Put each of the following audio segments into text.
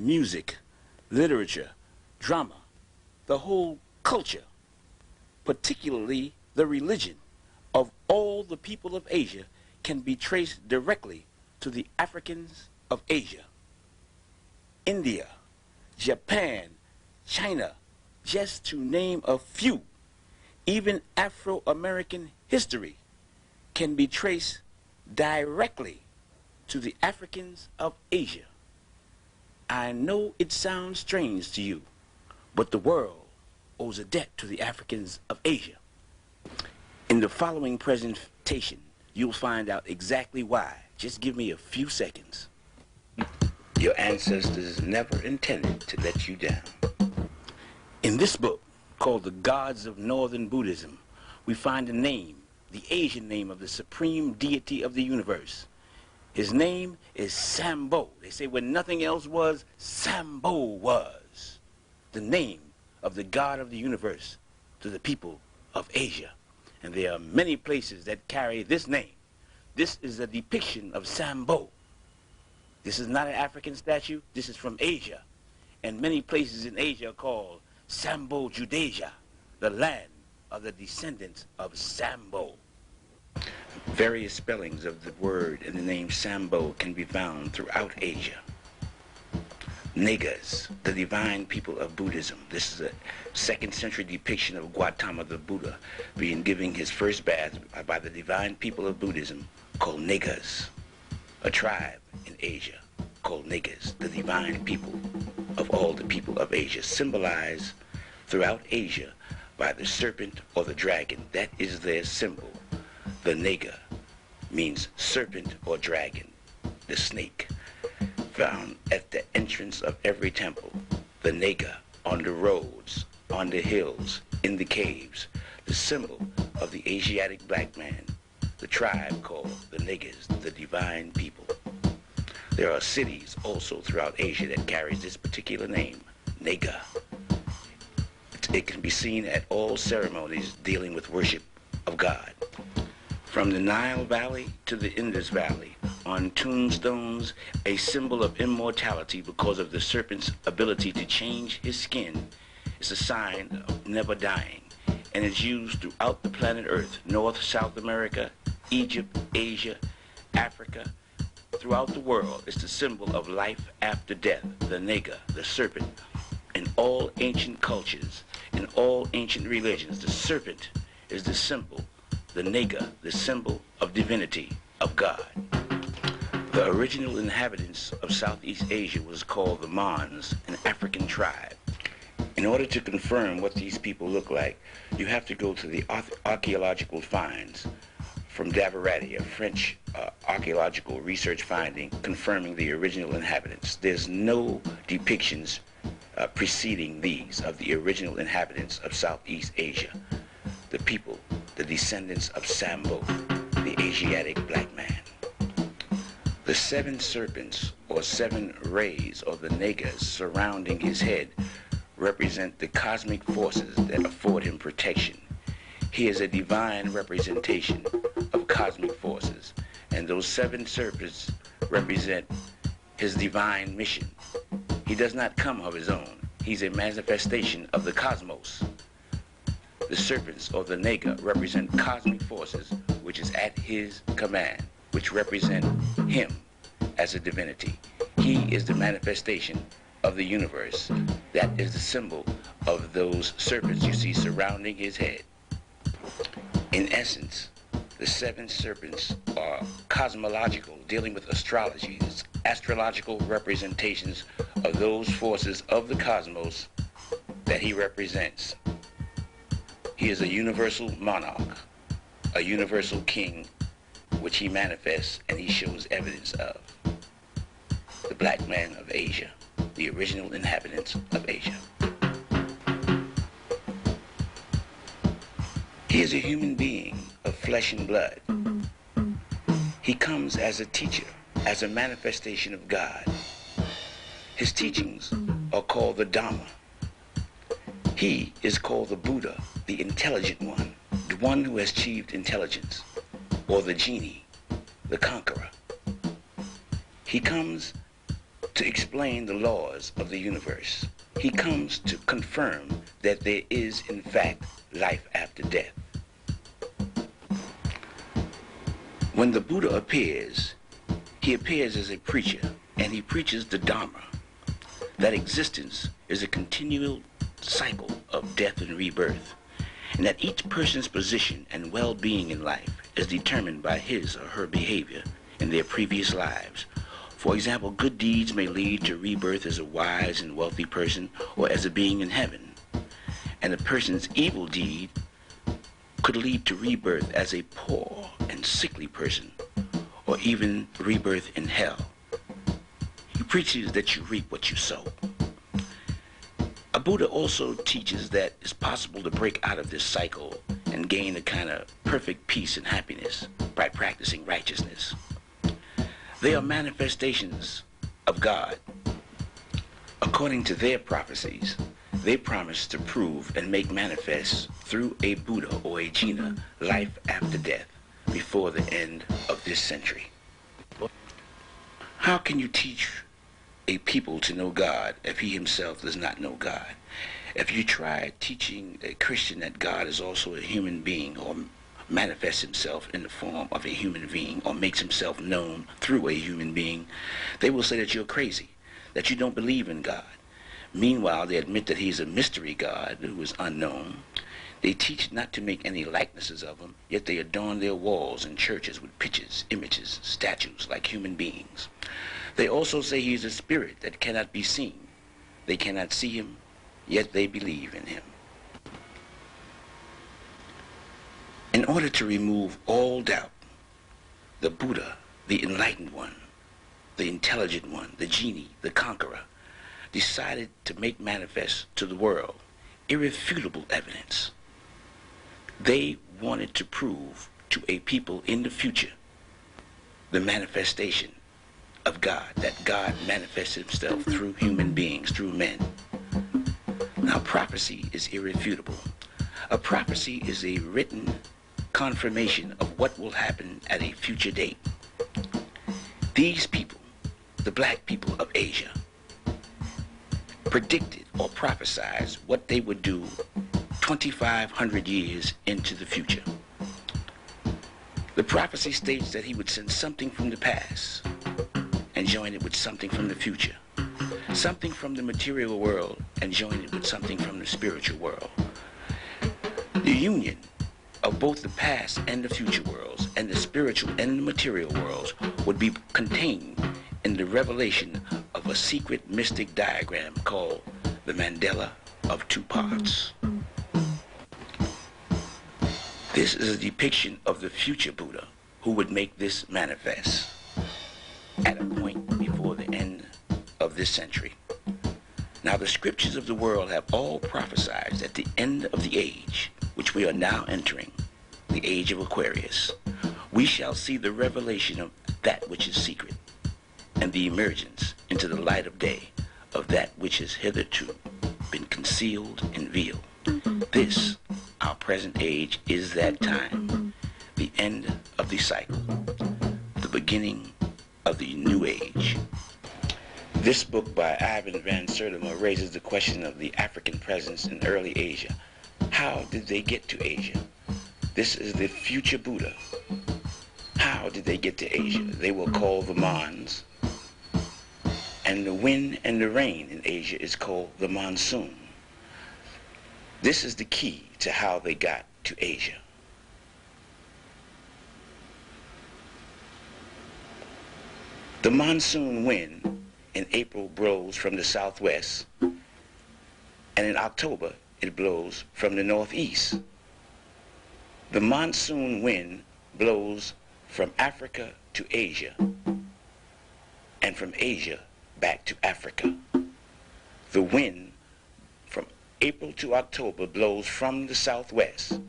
music, literature, drama, the whole culture, particularly the religion of all the people of Asia, can be traced directly to the Africans of Asia. India, Japan, China, just to name a few. Even Afro-American history can be traced directly to the Africans of Asia. I know it sounds strange to you, but the world owes a debt to the Africans of Asia. In the following presentation, you'll find out exactly why. Just give me a few seconds. Your ancestors never intended to let you down. In this book, called The Gods of Northern Buddhism, we find a name, the Asian name of the supreme deity of the universe. His name is Sambo. They say when nothing else was, Sambo was the name of the God of the universe to the people of Asia. And there are many places that carry this name. This is a depiction of Sambo. This is not an African statue. This is from Asia. And many places in Asia are called Sambo Judasia, the land of the descendants of Sambo. Various spellings of the word and the name Sambo can be found throughout Asia. Negas, the divine people of Buddhism. This is a 2nd century depiction of Gautama the Buddha being given his first bath by the divine people of Buddhism called Negas, a tribe in Asia called Negas, the divine people of all the people of Asia, symbolized throughout Asia by the serpent or the dragon. That is their symbol. The Nega means serpent or dragon, the snake, found at the entrance of every temple. The Nega on the roads, on the hills, in the caves, the symbol of the Asiatic black man, the tribe called the Negas, the divine people. There are cities also throughout Asia that carries this particular name, Nega. It can be seen at all ceremonies dealing with worship of God. From the Nile Valley to the Indus Valley, on tombstones, a symbol of immortality because of the serpent's ability to change his skin is a sign of never dying, and is used throughout the planet Earth, North, South America, Egypt, Asia, Africa, throughout the world. It's the symbol of life after death, the Nega, the serpent. In all ancient cultures, in all ancient religions, the serpent is the symbol, the Nega, the symbol of divinity, of God. The original inhabitants of Southeast Asia was called the Mons, an African tribe. In order to confirm what these people look like, you have to go to the archaeological finds from Davarati, a French archaeological research finding confirming the original inhabitants. There's no depictions preceding these of the original inhabitants of Southeast Asia, the people, the descendants of Sambo, the Asiatic black man. The 7 serpents, or 7 rays, or the Negas surrounding his head, represent the cosmic forces that afford him protection. He is a divine representation of cosmic forces, and those 7 serpents represent his divine mission. He does not come of his own. He's a manifestation of the cosmos. The serpents, or the Nega, represent cosmic forces which is at his command, which represent him as a divinity. He is the manifestation of the universe. That is the symbol of those serpents you see surrounding his head. In essence, the 7 serpents are cosmological, dealing with astrology, astrological representations of those forces of the cosmos that he represents. He is a universal monarch, a universal king, which he manifests and he shows evidence of. The black man of Asia, the original inhabitants of Asia. He is a human being of flesh and blood. He comes as a teacher, as a manifestation of God. His teachings are called the Dhamma. He is called the Buddha, the intelligent one, the one who has achieved intelligence, or the genie, the conqueror. He comes to explain the laws of the universe. He comes to confirm that there is, in fact, life after death. When the Buddha appears, he appears as a preacher, and he preaches the Dharma, that existence is a continual cycle of death and rebirth, and that each person's position and well-being in life is determined by his or her behavior in their previous lives. For example, good deeds may lead to rebirth as a wise and wealthy person or as a being in heaven, and a person's evil deed could lead to rebirth as a poor and sickly person, or even rebirth in hell. He preaches that you reap what you sow. A Buddha also teaches that it's possible to break out of this cycle and gain a kind of perfect peace and happiness by practicing righteousness. They are manifestations of God. According to their prophecies, they promise to prove and make manifest through a Buddha or a Jina life after death before the end of this century. How can you teach a people to know God if he himself does not know God? If you try teaching a Christian that God is also a human being, or manifests himself in the form of a human being, or makes himself known through a human being, they will say that you're crazy, that you don't believe in God. Meanwhile, they admit that he's a mystery God who is unknown. They teach not to make any likenesses of him, yet they adorn their walls and churches with pictures, images, statues like human beings. They also say he is a spirit that cannot be seen. They cannot see him, yet they believe in him. In order to remove all doubt, the Buddha, the enlightened one, the intelligent one, the genie, the conqueror, decided to make manifest to the world irrefutable evidence. They wanted to prove to a people in the future the manifestation of God, that God manifests himself through human beings, through men. Now, prophecy is irrefutable. A prophecy is a written confirmation of what will happen at a future date. These people, the black people of Asia, predicted or prophesied what they would do 2,500 years into the future. The prophecy states that he would send something from the past and join it with something from the future, something from the material world and join it with something from the spiritual world. The union of both the past and the future worlds, and the spiritual and the material worlds, would be contained in the revelation of a secret mystic diagram called the Mandala of two parts. This is a depiction of the future Buddha who would make this manifest at a point before the end of this century. Now, the scriptures of the world have all prophesied that the end of the age, which we are now entering, the age of Aquarius, we shall see the revelation of that which is secret, and the emergence into the light of day of that which has hitherto been concealed and veiled. This, our present age, is that time, the end of the cycle, the beginning of the new age. This book by Ivan van Sertima raises the question of the African presence in early Asia. How did they get to Asia? This is the future Buddha. How did they get to Asia? They were called the Mons, and the wind and the rain in Asia is called the monsoon. This is the key to how they got to Asia. The monsoon wind in April blows from the southwest, and in October it blows from the northeast. The monsoon wind blows from Africa to Asia, and from Asia back to Africa. The wind from April to October blows from the southwest,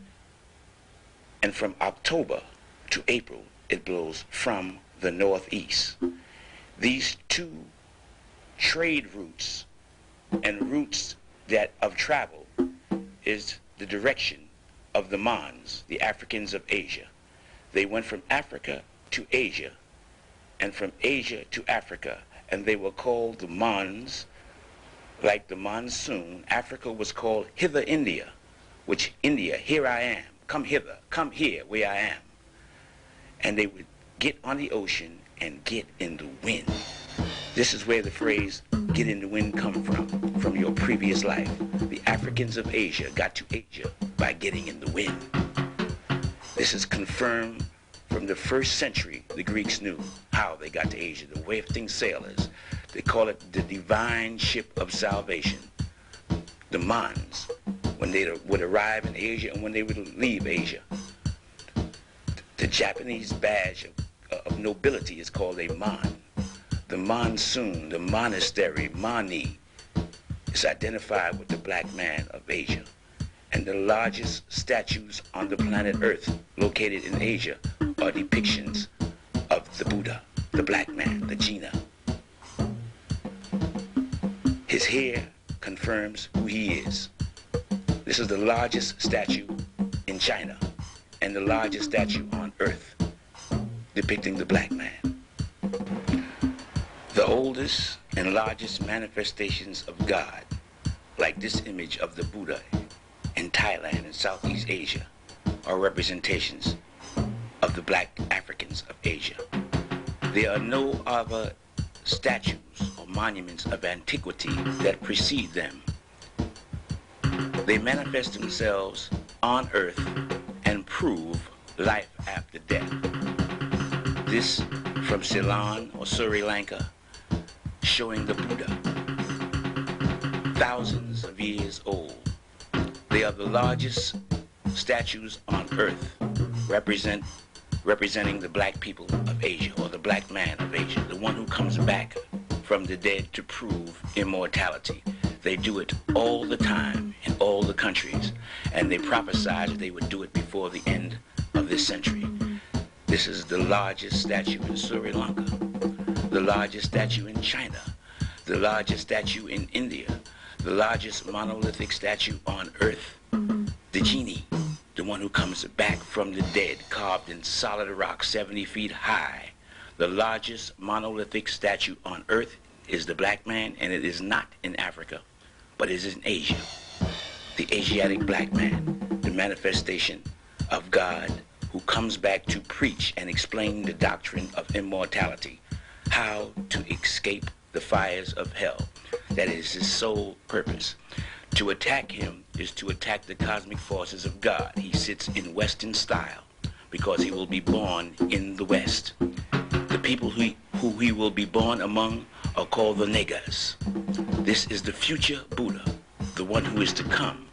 and from October to April it blows from the northeast. These two trade routes and routes that of travel is the direction of the Mons, the Africans of Asia. They went from Africa to Asia, and from Asia to Africa, and they were called the Mons, like the monsoon. Africa was called Hither India, which India, here I am, come hither, come here where I am. And they would get on the ocean and get in the wind. This is where the phrase get in the wind come from your previous life. The Africans of Asia got to Asia by getting in the wind. This is confirmed from the 1st century. The Greeks knew how they got to Asia. The wafting sailors, they call it the divine ship of salvation. The Mons, when they would arrive in Asia and when they would leave Asia. The Japanese badge of nobility is called a Mon. The monsoon, the monastery, Mani, is identified with the black man of Asia. And the largest statues on the planet Earth located in Asia are depictions of the Buddha, the black man, the Jinnah. His hair confirms who he is. This is the largest statue in China and the largest statue on Earth depicting the black man. The oldest and largest manifestations of God, like this image of the Buddha in Thailand and Southeast Asia, are representations of the black Africans of Asia. There are no other statues or monuments of antiquity that precede them. They manifest themselves on Earth and prove life after death. This from Ceylon or Sri Lanka, showing the Buddha, thousands of years old. They are the largest statues on Earth representing the black people of Asia, or the black man of Asia, the one who comes back from the dead to prove immortality. They do it all the time in all the countries, and they prophesied that they would do it before the end of this century. This is the largest statue in Sri Lanka, the largest statue in China, the largest statue in India, the largest monolithic statue on Earth, the genie, the one who comes back from the dead, carved in solid rock 70 feet high. The largest monolithic statue on Earth is the black man, and it is not in Africa, but it is in Asia. The Asiatic black man, the manifestation of God who comes back to preach and explain the doctrine of immortality, how to escape the fires of hell. That is his sole purpose. To attack him is to attack the cosmic forces of God. He sits in Western style because he will be born in the West. The people who he will be born among are called the niggas. This is the future Buddha, the one who is to come.